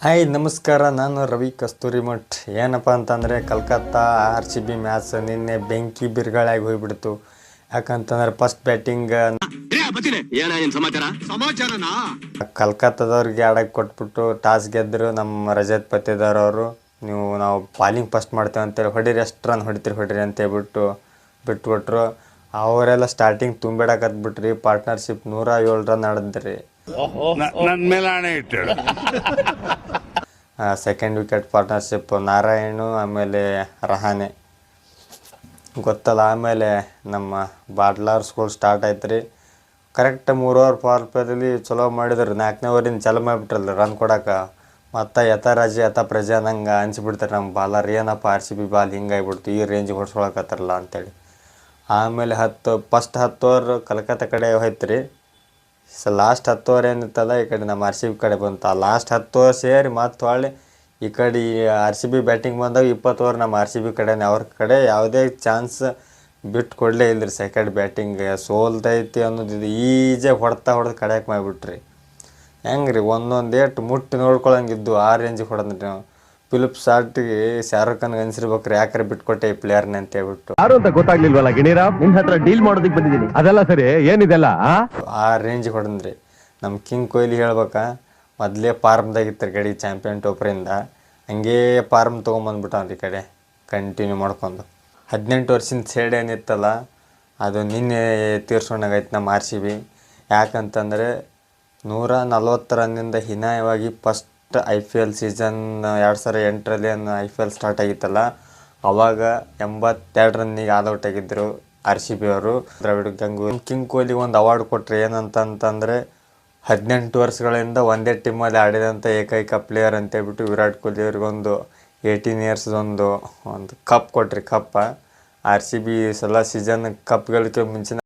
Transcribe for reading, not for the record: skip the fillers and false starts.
Hi ನಮಸ್ಕಾರ, ನಾನು ರವಿ ಕಸ್ತೂರಿಮಠ್. ಏನಪ್ಪ ಅಂತಂದರೆ ಕಲ್ಕತ್ತಾ RCB ಮ್ಯಾಚ್ ನಿನ್ನೆ ಬೆಂಕಿ ಬಿರುಗಾಳಿಯಾಗಿ ಹೋಗ್ಬಿಡ್ತು. ಯಾಕಂತಂದ್ರೆ ಫಸ್ಟ್ ಬ್ಯಾಟಿಂಗ್ ಕಲ್ಕತ್ತಾದವ್ರಿಗೆ ಆಡಕ್ಕೆ ಕೊಟ್ಬಿಟ್ಟು ಟಾಸ್ ಗೆದ್ದರು ನಮ್ಮ ರಜತ್ ಪತ್ತೇದಾರ್ ಅವರು. ನಾವು ಬಾಲಿಂಗ್ ಫಸ್ಟ್ ಮಾಡ್ತೇವೆ ಅಂತೇಳಿ ಹೊಡೀರಿ, ಎಷ್ಟು ರನ್ ಹೊಡಿತೀರಿ ಅಂತ ಹೇಳ್ಬಿಟ್ಟು ಬಿಟ್ಬಿಟ್ರು. ಅವರೆಲ್ಲ ಸ್ಟಾರ್ಟಿಂಗ್ ತುಂಬಿಡಕತ್ಬಿಟ್ರಿ. ಪಾರ್ಟ್ನರ್ಶಿಪ್ 107 ರನ್ ಆಡಿದ್ರಿ. ಸೆಕೆಂಡ್ ವಿಕೆಟ್ ಪಾರ್ಟ್ನರ್ಶಿಪ್ ನಾರಾಯಣು, ಆಮೇಲೆ ರಹಾನೆ ಗೊತ್ತಲ್ಲ. ಆಮೇಲೆ ನಮ್ಮ ಬಾಟ್ಲರ್ ಸ್ಕೋರ್ ಸ್ಟಾರ್ಟ್ ಆಯ್ತು ರೀ. ಕರೆಕ್ಟ್ 3 ಓವರ್ ಪವರ್ ಪ್ಲೇದಲ್ಲಿ ಚಲೋ ಮಾಡಿದ್ರು. 4ನೇ ಓವರಿಂದ ಚಾಲು ಮಾಡಿಬಿಟ್ರಲ್ಲ ರನ್ ಕೊಡೋಕೆ. ಮತ್ತು ಯಥಾರಾಜಿ ಯಥ ಪ್ರಜೆ ಅನ್ನಂಗೆ ಅನ್ಸಿಬಿಡ್ತಾರೆ ನಮ್ಮ ಬಾಲರ್. ಏನಪ್ಪ RCB ಬಾಲ್ ಹಿಂಗಾಗಿಬಿಡ್ತು, ಈ ರೇಂಜಿಗೆ ಹೊಡ್ಸ್ಕೊಳಕತ್ತಾರಲ್ಲ ಅಂತೇಳಿ. ಆಮೇಲೆ ಫಸ್ಟ್ 10 ಓವರ್ ಕಲ್ಕತ್ತಾ ಕಡೆ ಹೋಯ್ತು ರೀ. ಲಾಸ್ಟ್ 10 ಓವರ್ ಏನಿತ್ತಲ್ಲ ಈ ಕಡೆ ನಮ್ಮ RCB ಕಡೆ ಬಂತು. ಆ ಲಾಸ್ಟ್ 10 ಓವರ್ ಸೇರಿ ಮತ್ತು ಹೊಳ್ಳಿ ಈ ಕಡೆ RCB ಬ್ಯಾಟಿಂಗ್ ಬಂದಾಗ 20 ಓವರ್ ನಮ್ಮ RCB ಕಡೆನೇ. ಅವ್ರ ಕಡೆ ಯಾವುದೇ ಚಾನ್ಸ್ ಬಿಟ್ಟು ಕೊಡಲೇ ಇಲ್ಲರಿ. ಸೆಕೆಂಡ್ ಬ್ಯಾಟಿಂಗ್ ಸೋಲ್ತೈತಿ ಅನ್ನೋದು ಈಜಿಯಾಗಿ ಹೊಡೆದು ಕಡೆಯಕ್ಕೆ ಮಾಡಿಬಿಟ್ರಿ. ಹೆಂಗೆ ರೀ, ಒಂದೊಂದು ಏಟು ಮುಟ್ಟಿ ನೋಡ್ಕೊಳಂಗಿದ್ದು ಆ ರೇಂಜಿಗೆ ಹೊಡೆದ್ರಿ ನಾವು. ಫಿಲಿಪ್ ಶಾರ್ಟಿಗೆ ಶಾರುಖ್ ಖಾನ್ಗೆ ಅನ್ಸಿರ್ಬೇಕ್ರಿ, ಯಾಕರೆ ಬಿಟ್ಕೊಟ್ಟೆ ಈ ಪ್ಲೇಯರ್ನ ಅಂತ ಹೇಳ್ಬಿಟ್ಟು. ಯಾರು ಅಂತ ಗೊತ್ತಾಗ್ಲಿಲ್ವಲ್ಲ ಗಿಣಿರಾ, ನಿನ್ನ ಹತ್ರ ಡೀಲ್ ಮಾಡೋದಕ್ಕೆ ಬಂದಿದ್ದೀನಿ. ಅದೆಲ್ಲ ಸರಿ, ಏನಿದೆಲ್ಲ ಆ ರೇಂಜಿಗೆ ಹೊಡೆದ್ರಿ. ನಮ್ಮ ಕಿಂಗ್ ಕೊಹ್ಲಿ ಹೇಳ್ಬೇಕಾ, ಮೊದಲೇ ಫಾರ್ಮ್ದಾಗಿತ್ತು ಕಡೆ ಚಾಂಪಿಯನ್ ಟೋಪ್ರಿಂದ. ಹಂಗೇ ಫಾರ್ಮ್ ತೊಗೊಂಬಂದ್ಬಿಟ್ಟವ್ರಿ ಈ ಕಡೆ ಕಂಟಿನ್ಯೂ ಮಾಡ್ಕೊಂಡು. 18 ವರ್ಷದ ಸೇಡ್ ಏನಿತ್ತಲ್ಲ ಅದು ನಿನ್ನೆ ತೀರ್ಸ್ಕೊಂಡಾಗೈತೆ ನಮ್ಮ RCB. ಯಾಕಂತಂದರೆ 140 ರನ್ನಿಂದ ಹೀನಾಯವಾಗಿ ಫಸ್ಟ್ IPL ಸೀಸನ್ 2008ರಲ್ಲಿ IPL ಸ್ಟಾರ್ಟ್ ಆಗಿತ್ತಲ್ಲ, ಅವಾಗ 82 ರನ್ನಿಗೆ ಆಲ್ಔಟ್ ಆಗಿದ್ದರು RCB ಅವರು. ದ್ರಾವಿಡ್ ಗಂಗೂಲಿ ಕಿಂಗ್ ಕೊಹ್ಲಿಗೆ ಒಂದು ಅವಾರ್ಡ್ ಕೊಟ್ಟರೆ ಏನಂತಂದರೆ 18 ವರ್ಷಗಳಿಂದ ಒಂದೇ ಟೀಮಲ್ಲಿ ಆಡಿದಂಥ ಏಕೈಕ ಪ್ಲೇಯರ್ ಅಂತೇಳ್ಬಿಟ್ಟು ವಿರಾಟ್ ಕೊಹ್ಲಿ ಅವ್ರಿಗೊಂದು 18 ಇಯರ್ಸ್ದೊಂದು ಕಪ್ ಕೊಟ್ರಿ. ಕಪ್ಪ RCB ಸಲ ಸೀಸನ್ ಕಪ್ ಗೆಲ್ಲಕ್ಕೆ ಮುಂಚಿನ